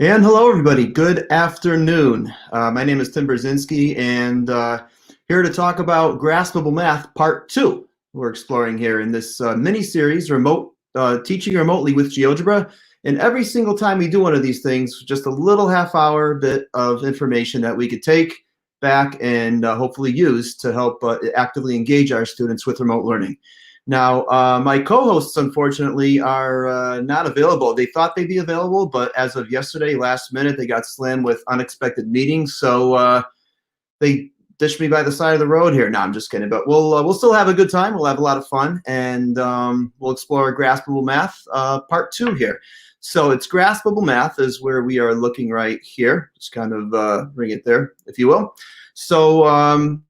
And hello, everybody. Good afternoon. My name is Tim Brzezinski, and here to talk about Graspable Math Part 2. We're exploring here in this mini-series, remote teaching remotely with GeoGebra. And every single time we do one of these things, just a little half-hour bit of information that we could take back and hopefully use to help actively engage our students with remote learning. Now, my co-hosts, unfortunately, are not available. They thought they'd be available, but as of yesterday, last minute, they got slammed with unexpected meetings. So they dished me by the side of the road here. No, I'm just kidding. But we'll still have a good time. We'll have a lot of fun, and we'll explore Graspable Math Part 2 here. So it's Graspable Math is where we are looking right here. Just kind of bring it there, if you will. So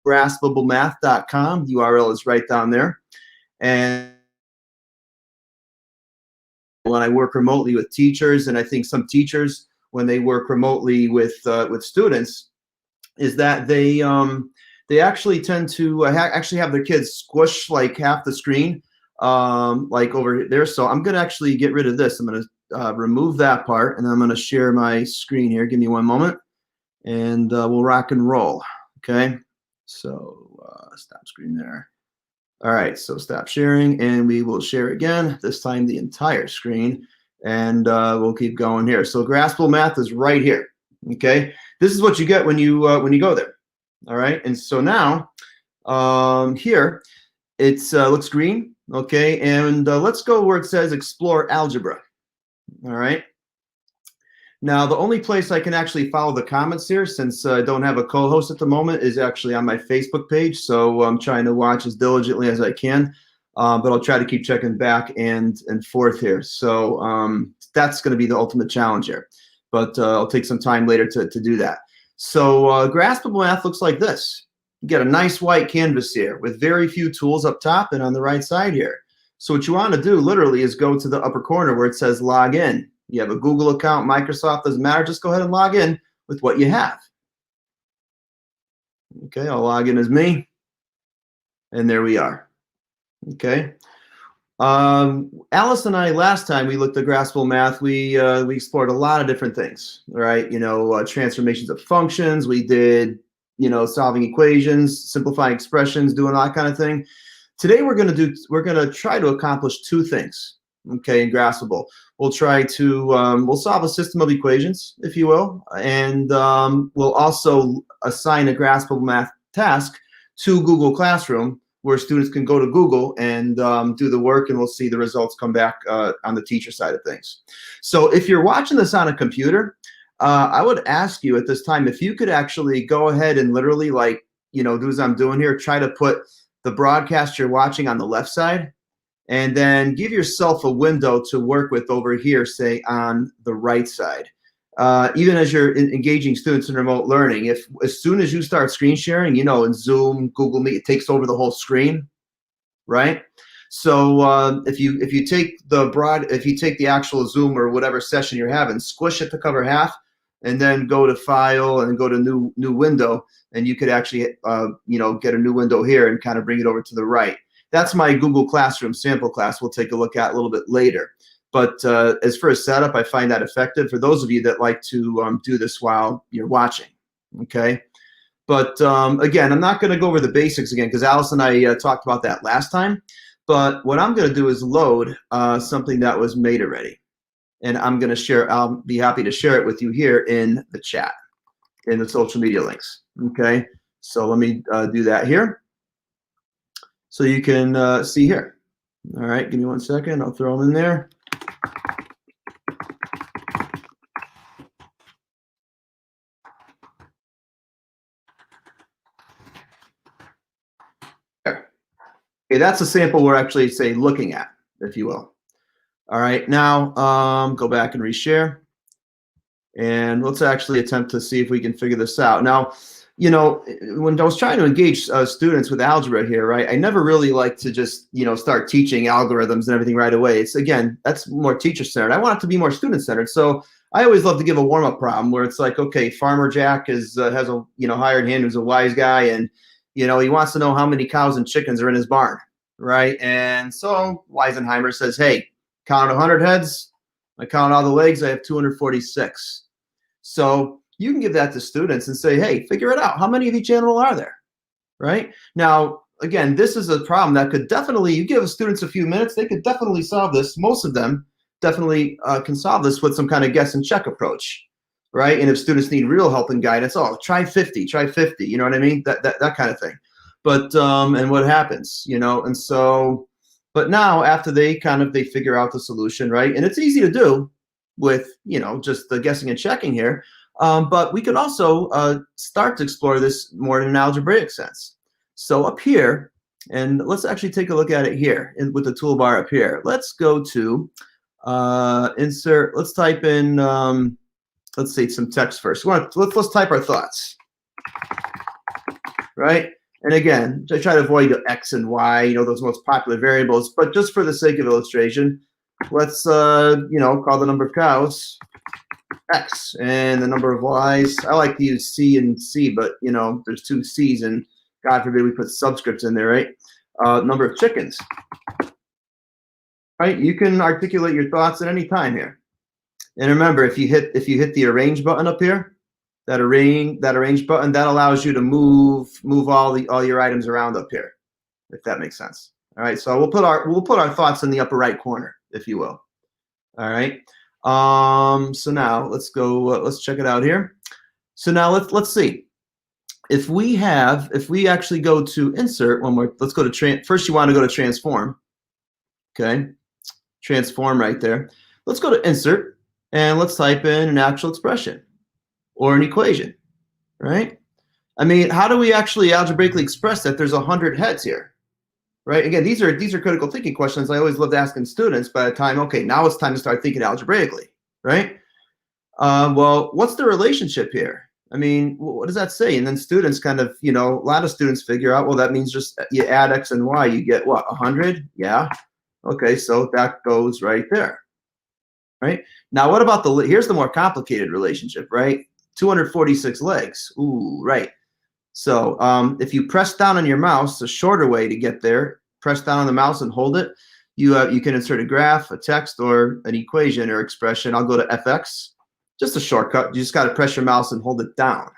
graspableMath.com. URL is right down there. And when I work remotely with teachers, and I think some teachers, when they work remotely with students, is that they actually tend to actually have their kids squish like half the screen, like over there. So I'm going to actually get rid of this. I'm going to remove that part, and I'm going to share my screen here. Give me one moment, and we'll rock and roll. Okay. So stop screen there. All right, so stop sharing, and we will share again, this time the entire screen, and we'll keep going here. So Graspable Math is right here, okay? This is what you get when you go there, all right? And so now, here, it looks green, okay? And let's go where it says Explore Algebra, all right? Now, the only place I can actually follow the comments here, since I don't have a co-host at the moment, is actually on my Facebook page. So I'm trying to watch as diligently as I can, but I'll try to keep checking back and forth here. So that's going to be the ultimate challenge here. But I'll take some time later to do that. So Graspable Math looks like this. You get a nice white canvas here with very few tools up top and on the right side here. So what you want to do literally is go to the upper corner where it says log in. You have a Google account, Microsoft, doesn't matter. Just go ahead and log in with what you have. Okay, I'll log in as me. And there we are. Okay. Alice and I, last time we looked at Graspable Math, we explored a lot of different things, right? You know, transformations of functions. We did, you know, solving equations, simplifying expressions, doing that kind of thing. Today we're going to try to accomplish two things. Okay, in Graspable, we'll try to we'll solve a system of equations, if you will, and we'll also assign a Graspable Math task to Google Classroom, where students can go to Google and do the work, and we'll see the results come back on the teacher side of things. So if you're watching this on a computer, I would ask you at this time if you could actually go ahead and literally, like, you know, do as I'm doing here, try to put the broadcast you're watching on the left side, and then give yourself a window to work with over here, say on the right side. Even as you're engaging students in remote learning, if as soon as you start screen sharing, you know, in Zoom, Google Meet, it takes over the whole screen, right? So if you take the actual Zoom or whatever session you're having, squish it to cover half, and then go to File and go to new window, and you could actually you know, get a new window here and kind of bring it over to the right. That's my Google Classroom sample class we'll take a look at a little bit later. But as for a setup, I find that effective for those of you that like to do this while you're watching, okay? But again, I'm not going to go over the basics again because Alice and I talked about that last time. But what I'm going to do is load something that was made already. And I'm going to share, I'll be happy to share it with you here in the chat, in the social media links, okay? So let me do that here. So you can see here. All right, give me 1 second. I'll throw them in there. There. Okay, that's a sample we're actually, say, looking at, if you will. All right, now go back and reshare. And let's actually attempt to see if we can figure this out. Now, you know, when I was trying to engage students with algebra here, right, I never really like to just, you know, start teaching algorithms and everything right away. It's, again, that's more teacher-centered. I want it to be more student-centered. So I always love to give a warm-up problem where it's like, okay, Farmer Jack has a, you know, hired hand who's a wise guy, and, you know, he wants to know how many cows and chickens are in his barn, right? And so Weisenheimer says, hey, Count 100 heads. I count all the legs. I have 246. So you can give that to students and say, hey, figure it out. How many of each animal are there? Right? Now, again, this is a problem that could definitely, you give students a few minutes, they could definitely solve this. Most of them definitely can solve this with some kind of guess and check approach, right? And if students need real help and guidance, oh, try 50, you know what I mean? That kind of thing. But, and what happens, you know? And so, but now after they figure out the solution, right? And it's easy to do with, you know, just the guessing and checking here. But we could also start to explore this more in an algebraic sense. So up here, and let's actually take a look at it here with the toolbar up here. Let's go to insert. Let's type in, let's see, some text first. Let's type our thoughts, right? And again, I try to avoid X and Y, you know, those most popular variables. But just for the sake of illustration, let's, you know, call the number of cows X and the number of Y's. I like to use C and C, but, you know, there's two C's and God forbid we put subscripts in there, right? Number of chickens, right? You can articulate your thoughts at any time here. And remember, if you hit the arrange button up here, that arrange button, that allows you to move all your items around up here, if that makes sense. All right, so we'll put our thoughts in the upper right corner, if you will. All right. So now let's go. Let's check it out here. So now let's see. If we actually go to insert one more. Let's go to first. You want to go to transform. Okay, transform right there. Let's go to insert and let's type in an actual expression or an equation, right? I mean, how do we actually algebraically express that there's 100 heads here, right? Again, these are critical thinking questions I always loved asking students. By the time, okay, now it's time to start thinking algebraically, right? Well, what's the relationship here? I mean, what does that say? And then students kind of, you know, a lot of students figure out, well, that means just you add X and Y, you get what, 100? Yeah. Okay, so that goes right there, right? Now, what about here's the more complicated relationship, right? 246 legs. Ooh, right. So if you press down on your mouse, a shorter way to get there, press down on the mouse and hold it. You can insert a graph, a text, or an equation or expression. I'll go to FX. Just a shortcut. You just got to press your mouse and hold it down.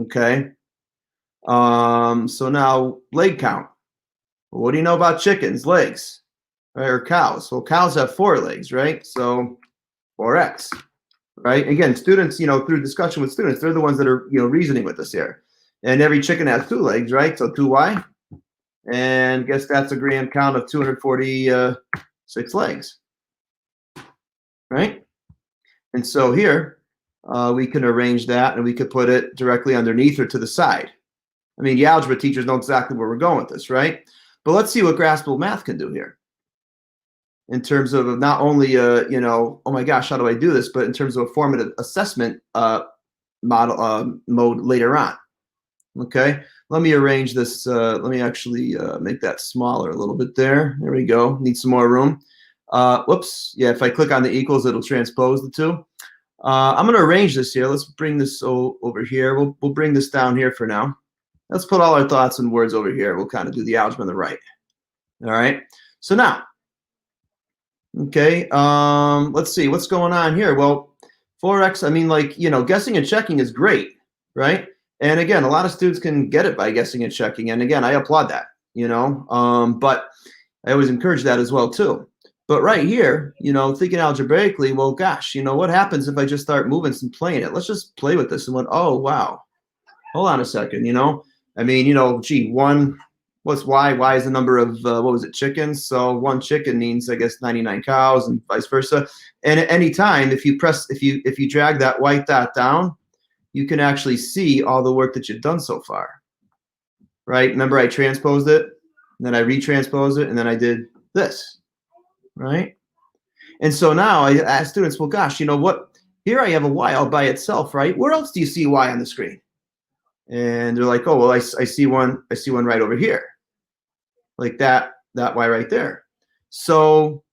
Okay. So now leg count. Well, what do you know about chickens? Legs, right? Or cows? Well, cows have 4 legs, right? So 4x. Right? Again, students, you know, through discussion with students, they're the ones that are, you know, reasoning with us here. And every chicken has 2 legs, right? So 2y. And guess that's a gram count of 246 legs. Right? And so here, we can arrange that and we could put it directly underneath or to the side. I mean, the algebra teachers know exactly where we're going with this, right? But let's see what Graspable Math can do here. In terms of not only, you know, oh my gosh, how do I do this? But in terms of a formative assessment mode later on. Okay, let me arrange this. Let me actually make that smaller a little bit there. There we go. Need some more room. Whoops. Yeah, if I click on the equals, it'll transpose the two. I'm going to arrange this here. Let's bring this over here. We'll bring this down here for now. Let's put all our thoughts and words over here. We'll kind of do the algebra on the right. All right. So now. Okay, let's see what's going on here. Well, 4x, I mean, like, you know, guessing and checking is great, right? And again, a lot of students can get it by guessing and checking. And again, I applaud that, you know, but I always encourage that as well, too. But right here, you know, thinking algebraically, well, gosh, you know, what happens if I just start moving and playing it? Let's just play with this and went, oh, wow. Hold on a second, you know. I mean, you know, gee, what's Y? Y is the number of, what was it, chickens? So 1 chicken means, I guess, 99 cows and vice versa. And at any time, if you drag that white dot down, you can actually see all the work that you've done so far, right? Remember, I transposed it, and then I retransposed it, and then I did this, right? And so now I ask students, well, gosh, you know what? Here I have a Y all by itself, right? Where else do you see Y on the screen? And they're like, oh, well, I see one right over here. Like that Y right there. So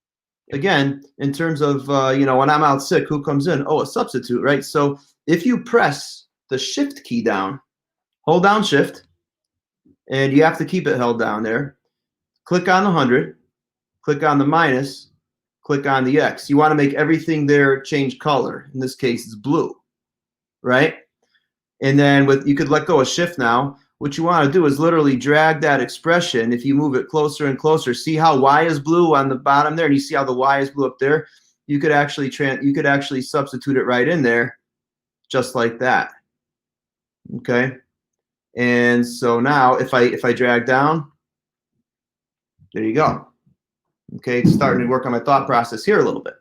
again, in terms of, you know, when I'm out sick, who comes in? Oh, a substitute, right? So if you press the shift key down, hold down shift, and you have to keep it held down there. Click on the 100, click on the minus, click on the X. You want to make everything there change color. In this case, it's blue, right? And then you could let go of shift now. What you want to do is literally drag that expression. If you move it closer and closer, see how Y is blue on the bottom there, and you see how the Y is blue up there? You could actually substitute it right in there, just like that. Okay. And so now if I drag down, there you go. Okay, it's starting to work on my thought process here a little bit.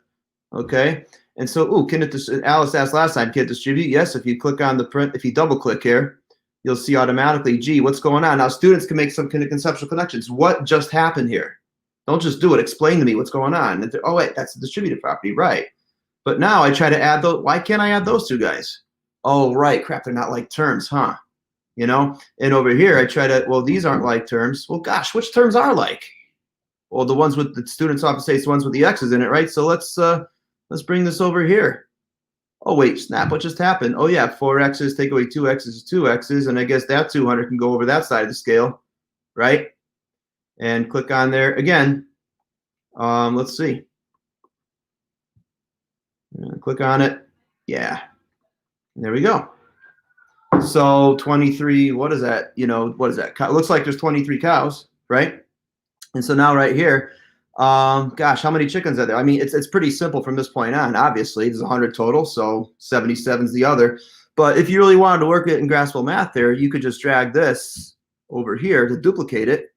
Okay, and so, can it? Alice asked last time, can it distribute? Yes, if you click on the print, if you double click here, you'll see automatically, gee, what's going on? Now students can make some kind of conceptual connections. What just happened here? Don't just do it. Explain to me what's going on. And oh wait, that's a distributed property, right? But now I try to add those. Why can't I add those two guys? Oh right, crap, they're not like terms, huh? You know. And over here, I try to. Well, these aren't like terms. Well, gosh, which terms are like? Well, the ones with the students often say it's the ones with the X's in it, right? So let's bring this over here. Oh wait, snap! What just happened? Oh yeah, 4 X's take away 2 X's is 2 X's, and I guess that 200 can go over that side of the scale, right? And click on there again. Let's see. Click on it. Yeah. There we go. So 23. What is that? You know, what is that? It looks like there's 23 cows, right? And so now right here, gosh, how many chickens are there? I mean, it's pretty simple from this point on. Obviously, there's 100 total, so 77 is the other. But if you really wanted to work it in Graspable Math there, you could just drag this over here to duplicate it,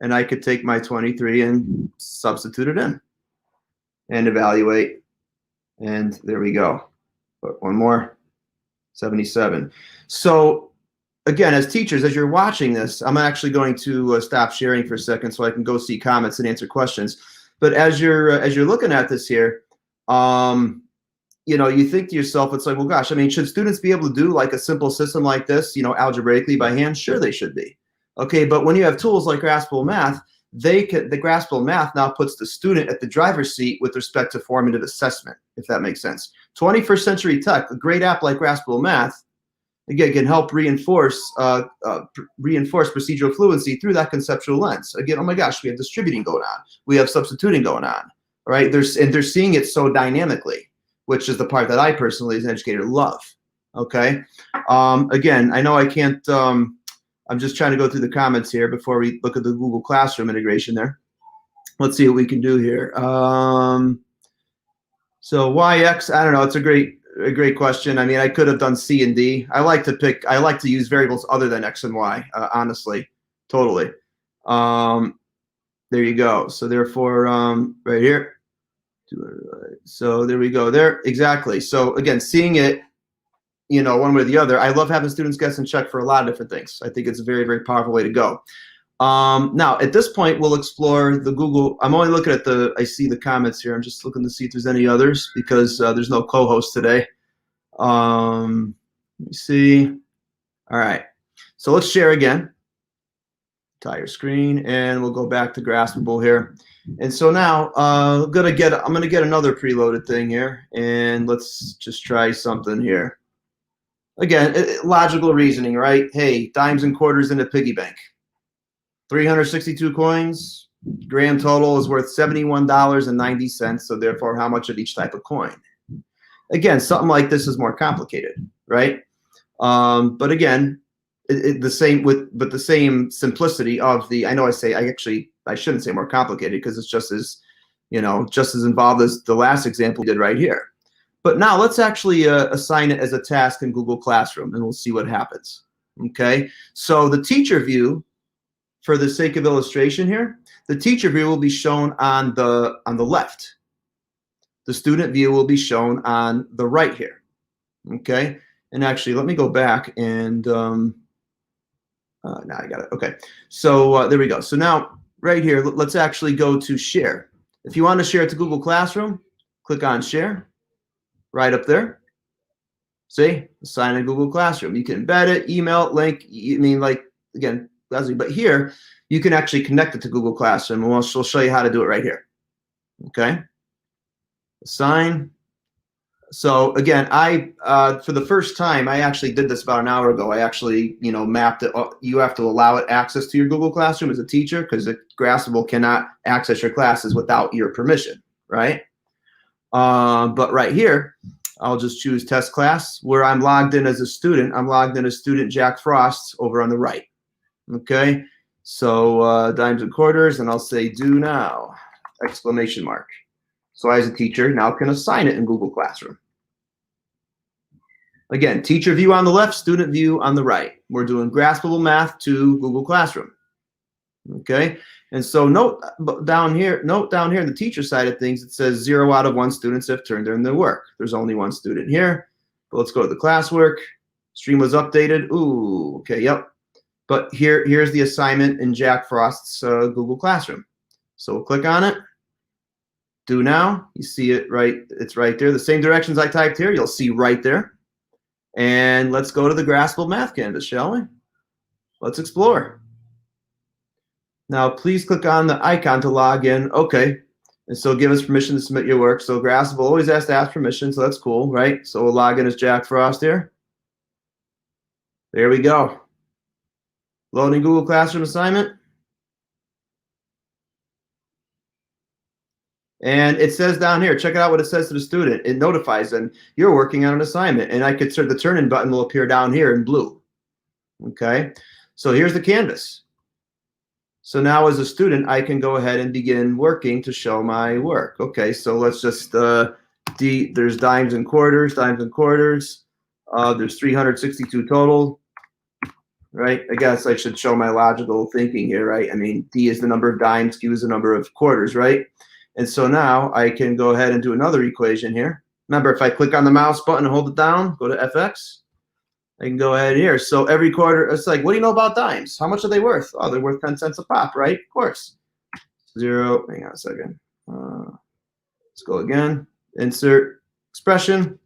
and I could take my 23 and substitute it in and evaluate. And there we go. But one more, 77. So again, as teachers, as you're watching this, I'm actually going to stop sharing for a second so I can go see comments and answer questions. But as you're looking at this here, you know, you think to yourself, it's like, well, gosh, I mean, should students be able to do like a simple system like this, you know, algebraically by hand? Sure, they should be. Okay, but when you have tools like Graspable Math, the Graspable Math now puts the student at the driver's seat with respect to formative assessment, if that makes sense. 21st century tech, a great app like Graspable Math, again, can help reinforce procedural fluency through that conceptual lens. Again, oh my gosh, we have distributing going on. We have substituting going on, right? They're seeing it so dynamically, which is the part that I personally, as an educator, love. Okay. Again, I know I can't. I'm just trying to go through the comments here before we look at the Google Classroom integration there. Let's see what we can do here. So YX, I don't know. It's a great question. I mean, I could have done C and D. I like to use variables other than X and Y, honestly, totally. There you go. So therefore, right here. So there we go there. Exactly. So again, seeing it, you know, one way or the other. I love having students guess and check for a lot of different things. I think it's a very, very powerful way to go. Now, at this point, we'll explore the Google. I'm only looking at I see the comments here. I'm just looking to see if there's any others because there's no co-host today. Let me see. All right. So let's share again. Entire screen, and we'll go back to Graspable here. And so now I'm gonna get another preloaded thing here, and let's just try something here. Again, logical reasoning, right? Hey, dimes and quarters in a piggy bank. 362 coins. Grand total is worth $71.90. So therefore, how much of each type of coin? Again, something like this is more complicated, right? But again, the same simplicity of the. I shouldn't say more complicated because it's just as involved as the last example we did right here. But now let's actually assign it as a task in Google Classroom, and we'll see what happens. Okay, so the teacher view, for the sake of illustration here, the teacher view will be shown on the left. The student view will be shown on the right here. Okay, and actually, let me go back and now I got it. Okay, so there we go. So now right here, let's actually go to share. If you want to share it to Google Classroom, click on share. Right up there. See, assign in Google Classroom. You can embed it, email it, link. I mean, like, again, but here you can actually connect it to Google Classroom, and we'll show you how to do it right here. Okay. Assign. So again, for the first time, I actually did this about an hour ago. I actually, mapped it. You have to allow it access to your Google Classroom as a teacher because Graspable cannot access your classes without your permission. right? But right here, I'll just choose test class where I'm logged in as a student. I'm logged in as student Jack Frost over on the right. Okay, so dimes and quarters, and I'll say do now, exclamation mark. So I, as a teacher, now can assign it in Google Classroom. Again, teacher view on the left, student view on the right. We're doing Graspable Math to Google Classroom. Okay, and so note down here in the teacher side of things, it says 0 out of 1 students have turned in their work. There's only 1 student here. But let's go to the classwork. Stream was updated. Ooh, okay, yep. But here's the assignment in Jack Frost's Google Classroom. So we'll click on it. Do now. You see it right. It's right there. The same directions I typed here, you'll see right there. And let's go to the Graspable Math canvas, shall we? Let's explore. Now, please click on the icon to log in. Okay. And so give us permission to submit your work. So Graspable always has to ask permission, so that's cool, right? So we'll log in as Jack Frost here. There we go. Loading Google Classroom assignment. And it says down here, check it out what it says to the student. It notifies them you're working on an assignment. And I could the turn-in button will appear down here in blue. Okay, so here's the canvas. So now as a student, I can go ahead and begin working to show my work. Okay, so let's just, there's dimes and quarters. There's 362 total, right? I guess I should show my logical thinking here, right? I mean, D is the number of dimes, Q is the number of quarters, right? And so now I can go ahead and do another equation here. Remember, if I click on the mouse button and hold it down, go to FX, I can go ahead here. So every quarter, it's like, what do you know about dimes? How much are they worth? Oh, they're worth 10 cents a pop, right? Of course. 0, hang on a second. Let's go again. Insert expression.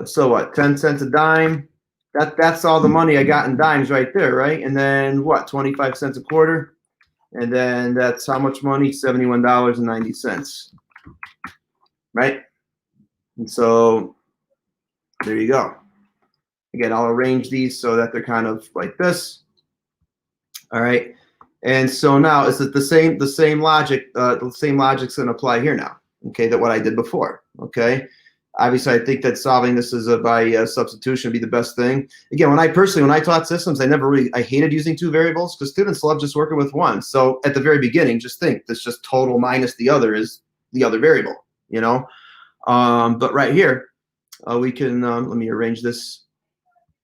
So what, 10 cents a dime? That's all the money I got in dimes right there, right? And then what, 25 cents a quarter? And then that's how much money? $71.90, right? And so there you go. Again, I'll arrange these so that they're kind of like this. All right. And so now is it the same logic? The same logic's going to apply here now. Okay, that what I did before. Okay. Obviously, I think that solving this is by substitution would be the best thing. Again, when I taught systems, I hated using 2 variables because students love just working with 1. So at the very beginning, just think this just total minus the other is the other variable, you know. But right here, we can, let me arrange this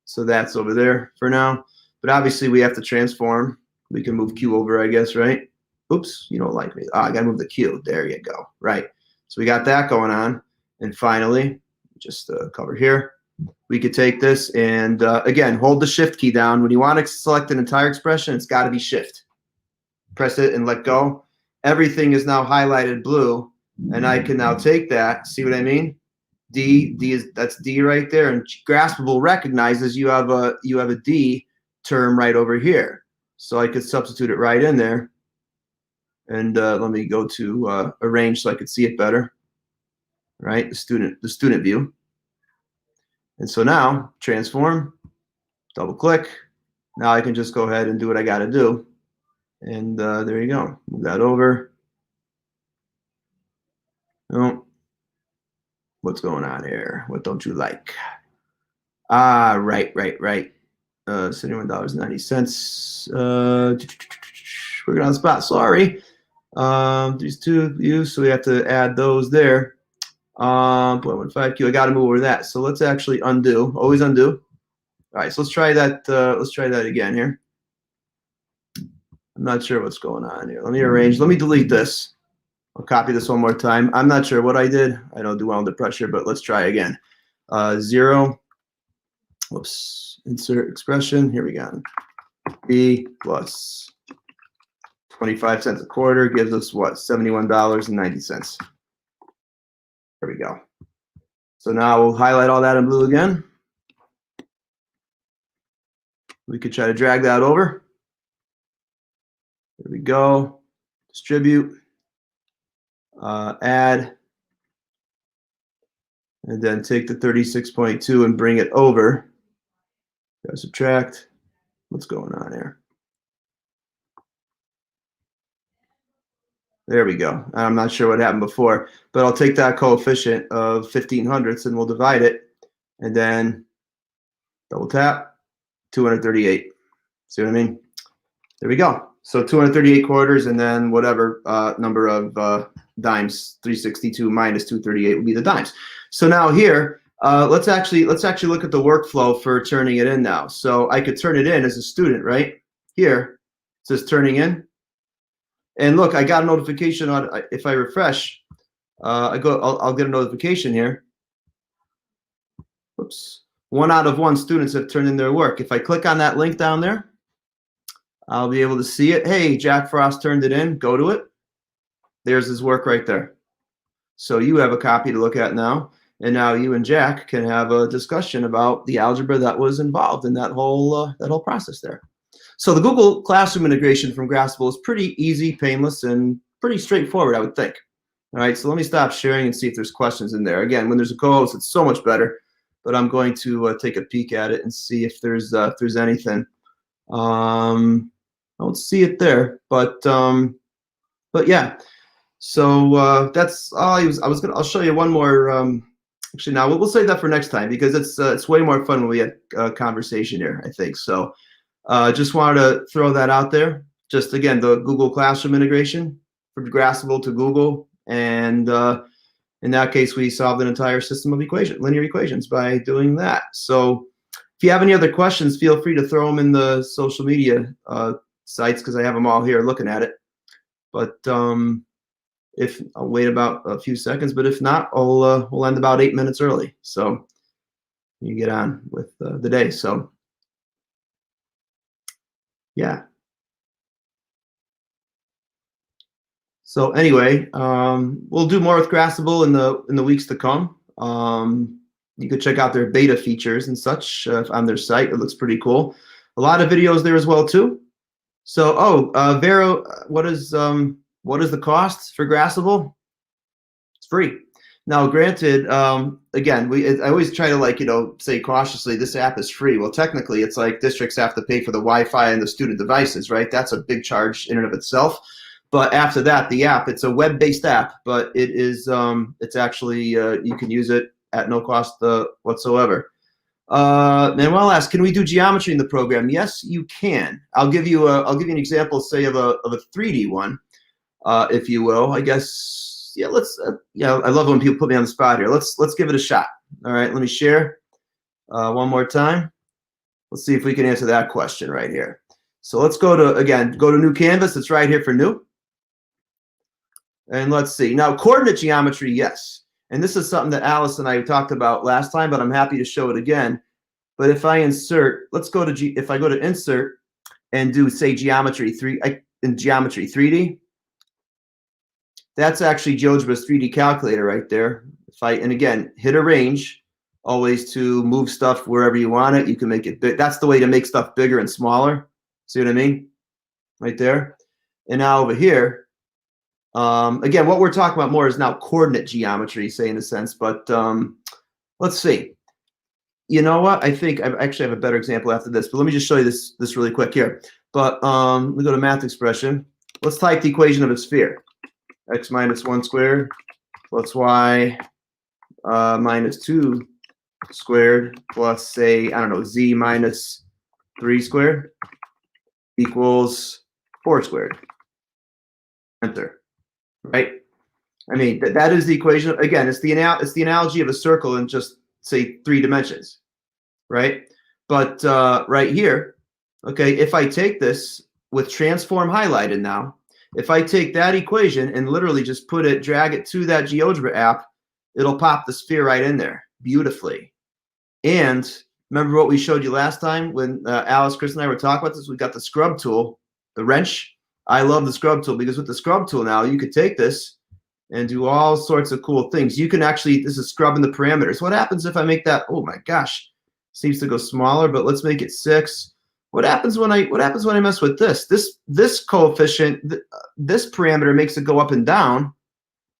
so that's over there for now. But obviously, we have to transform. We can move Q over, I guess, right? Oops, you don't like me. I got to move the Q. There you go. Right. So we got that going on. And finally, just cover here, we could take this and, again, hold the Shift key down. When you want to select an entire expression, it's got to be Shift. Press it and let go. Everything is now highlighted blue, and I can now take that. See what I mean? That's D right there, and Graspable recognizes you have a D term right over here. So I could substitute it right in there. And let me go to arrange so I could see it better. Right, the student view. And so now transform, double click. Now I can just go ahead and do what I got to do. And there you go. Move that over. Oh, what's going on here? What don't you like? Ah, right. $71.90. Working on the spot. Sorry. These 2 views, so we have to add those there. 0.15Q. I got to move over that. So let's actually undo. Always undo. All right. So let's try that. Let's try that again here. I'm not sure what's going on here. Let me arrange. Let me delete this. I'll copy this one more time. I'm not sure what I did. I don't do well under pressure, but let's try again. 0. Whoops. Insert expression. Here we go. B plus 25 cents a quarter gives us what? $71.90. There we go. So now we'll highlight all that in blue again. We could try to drag that over. There we go. Distribute. Add. And then take the 36.2 and bring it over. Subtract. What's going on here? There we go. I'm not sure what happened before, but I'll take that coefficient of 15/100 and we'll divide it, and then double tap, 238. See what I mean? There we go. So 238 quarters, and then whatever number of dimes, 362 minus 238 would be the dimes. So now here, let's actually look at the workflow for turning it in now. So I could turn it in as a student, right? Here it says turning in, and look, I got a notification on. If I refresh, I'll get a notification here. Oops. 1 out of 1 students have turned in their work. If I click on that link down there, I'll be able to see it. Hey, Jack Frost turned it in. Go to it. There's his work right there. So you have a copy to look at now. And now you and Jack can have a discussion about the algebra that was involved in that whole process there. So the Google Classroom integration from Graspable is pretty easy, painless, and pretty straightforward, I would think. All right, so let me stop sharing and see if there's questions in there. Again, when there's a co-host, it's so much better. But I'm going to take a peek at it and see if there's anything. I don't see it there, but yeah. So that's all. I'll show you one more. Actually, now we'll save that for next time because it's way more fun when we have a conversation here, I think. So just wanted to throw that out there. Just again, the Google Classroom integration from Graspable to Google, and in that case, we solved an entire system of linear equations by doing that. So if you have any other questions, feel free to throw them in the social media sites because I have them all here looking at it. But if I'll wait about a few seconds, but if not, we'll end about 8 minutes early. So you get on with the day. So yeah. So anyway, we'll do more with Graspable in the weeks to come. You could check out their beta features and such on their site. It looks pretty cool. A lot of videos there as well too. So Vero, what is the cost for Graspable? It's free. Now, granted, again, I always try to say cautiously, this app is free. Well, technically, it's like districts have to pay for the Wi-Fi and the student devices, right? That's a big charge in and of itself. But after that, the app, it's a web-based app, but it is, it's actually, you can use it at no cost whatsoever. Manuel asks, can we do geometry in the program? Yes, you can. I'll give you an example, say, of a 3D one, if you will. I guess, yeah, I love when people put me on the spot here. Let's give it a shot. All right, let me share one more time. Let's see if we can answer that question right here. So let's go to new canvas. It's right here for new. And let's see. Now, coordinate geometry, yes. And this is something that Alice and I talked about last time, but I'm happy to show it again. But if I insert, if I go to insert and do, say, geometry 3D, that's actually GeoGebra's 3D calculator right there. And again, hit arrange, always to move stuff wherever you want it. You can make it big. That's the way to make stuff bigger and smaller. See what I mean? Right there. And now over here, again, what we're talking about more is now coordinate geometry, say in a sense, but let's see. You know what? I think I actually have a better example after this, but let me just show you this really quick here. But let me go to math expression. Let's type the equation of a sphere. X minus 1 squared plus y minus 2 squared plus, say, I don't know, z minus 3 squared equals 4 squared. Enter. Right? I mean, that is the equation. Again, it's the analogy of a circle in just, say, 3 dimensions, right? But right here, okay, if I take this with transform highlighted now, if I take that equation and literally just drag it to that GeoGebra app, it'll pop the sphere right in there beautifully. And remember what we showed you last time when Alice, Chris, and I were talking about this? We got the scrub tool, the wrench. I love the scrub tool because with the scrub tool now, you could take this and do all sorts of cool things. You can actually, this is scrubbing the parameters. What happens if I make that, oh my gosh, seems to go smaller, but let's make it 6. What happens when I mess with this? This coefficient, this parameter makes it go up and down.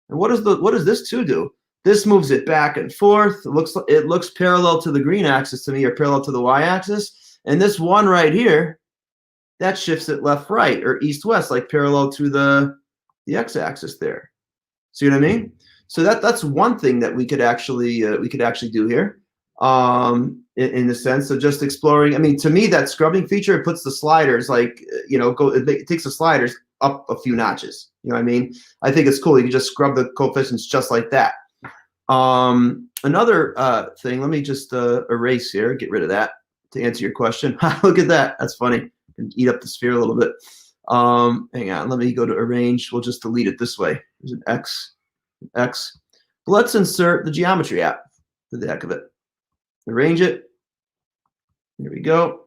And what does this 2 do? This moves it back and forth. It looks parallel to the green axis to me, or parallel to the y-axis. And this 1 right here, that shifts it left right or east west, like parallel to the the x-axis there. See what I mean? So that's one thing that we could actually do here, in the sense of just exploring. I mean, to me, that scrubbing feature, it puts the sliders like, it takes the sliders up a few notches. You know what I mean? I think it's cool. You can just scrub the coefficients just like that. Another thing, let me just erase here, get rid of that to answer your question. Look at that. That's funny. Can eat up the sphere a little bit. Hang on. Let me go to arrange. We'll just delete it this way. There's an X. But let's insert the geometry app for the heck of it. Arrange it. Here we go.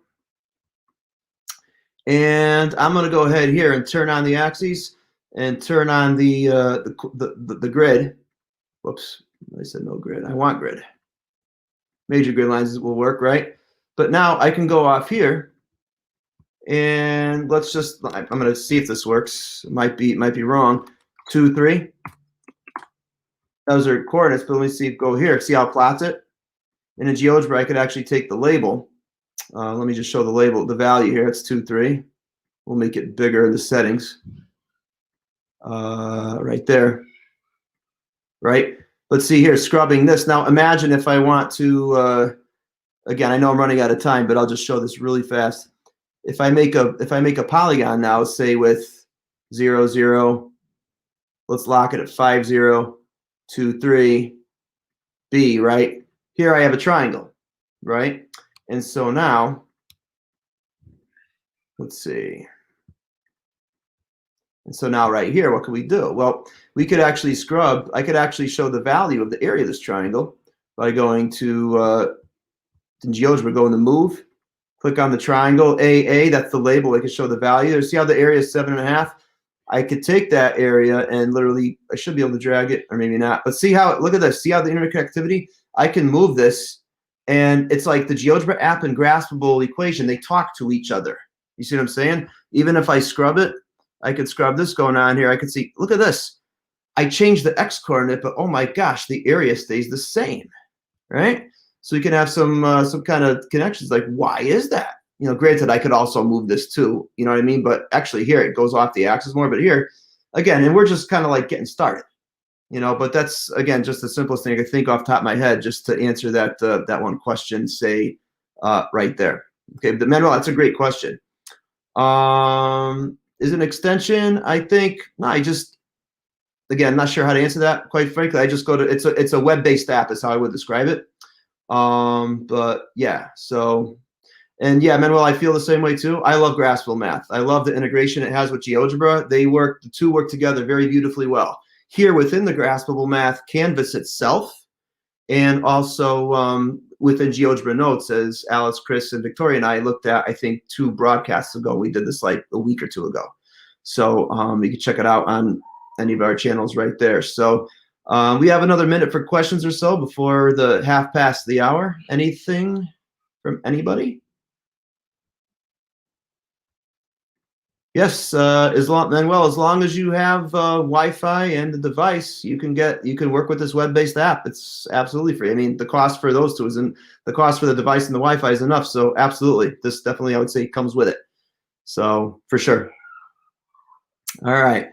And I'm going to go ahead here and turn on the axes and turn on the grid. Whoops. I said no grid. I want grid. Major grid lines will work, right? But now I can go off here, and let's just. I'm going to see if this works. It might be wrong. 2, 3. Those are coordinates, but let me see. Go here. See how it plots it? In a GeoGebra, I could actually take the label. Let me just show the label, the value here. It's 2, 3. We'll make it bigger in the settings. Right there. Right. Let's see here, scrubbing this. Now imagine if I want to, again, I know I'm running out of time, but I'll just show this really fast. If I make a polygon now, say with 0, 0, let's lock it at 5, 0, 2, 3, B, right? Here I have a triangle, right? And so now, let's see. And so now right here, what can we do? Well, we could actually scrub. I could actually show the value of the area of this triangle by going to GeoGebra, go into move, click on the triangle, AA, that's the label. I could show the value there. See how the area is 7.5? I could take that area and literally, I should be able to drag it, or maybe not. But see how, look at this. See how the interconnectivity? I can move this, and it's like the GeoGebra app and Graspable equation. They talk to each other. You see what I'm saying? Even if I scrub it, I could scrub this going on here. I could see, look at this. I changed the x coordinate, but oh my gosh, the area stays the same, right? So we can have some kind of connections. Like, why is that? Granted, I could also move this too. You know what I mean? But actually, here it goes off the axis more. But here, again, and we're just kind of like getting started. But that's again just the simplest thing I could think off the top of my head, just to answer that one question. Say right there. Okay, but Manuel, that's a great question. Is an extension? I think no. Again, not sure how to answer that. Quite frankly, I just go to it's a web-based app. Is how I would describe it. But yeah. So, and yeah, Manuel, I feel the same way too. I love Graspable Math. I love the integration it has with GeoGebra. The two work together very beautifully well. Here within the Graspable Math canvas itself, and also within GeoGebra Notes, as Alice, Chris, and Victoria and I looked at, I think 2 broadcasts ago. We did this like a week or 2 ago. So you can check it out on any of our channels right there. So we have another minute for questions or so before the half past the hour. Anything from anybody? Yes, as long as you have Wi-Fi and the device, you can work with this web-based app. It's absolutely free. I mean, the cost for those two isn't the cost for the device and the Wi-Fi is enough. So absolutely, this definitely I would say comes with it. So for sure. All right.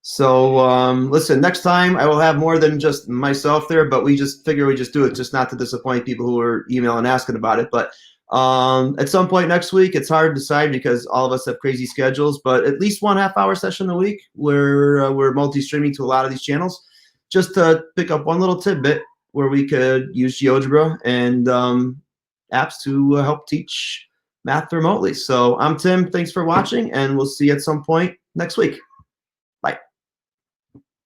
So listen, next time I will have more than just myself there, but we just figure we just do it just not to disappoint people who are emailing asking about it. But at some point next week, it's hard to decide because all of us have crazy schedules, but at least 1 half-hour session a week where we're multi-streaming to a lot of these channels, just to pick up one little tidbit where we could use GeoGebra and apps to help teach math remotely. So I'm Tim. Thanks for watching, and we'll see you at some point next week.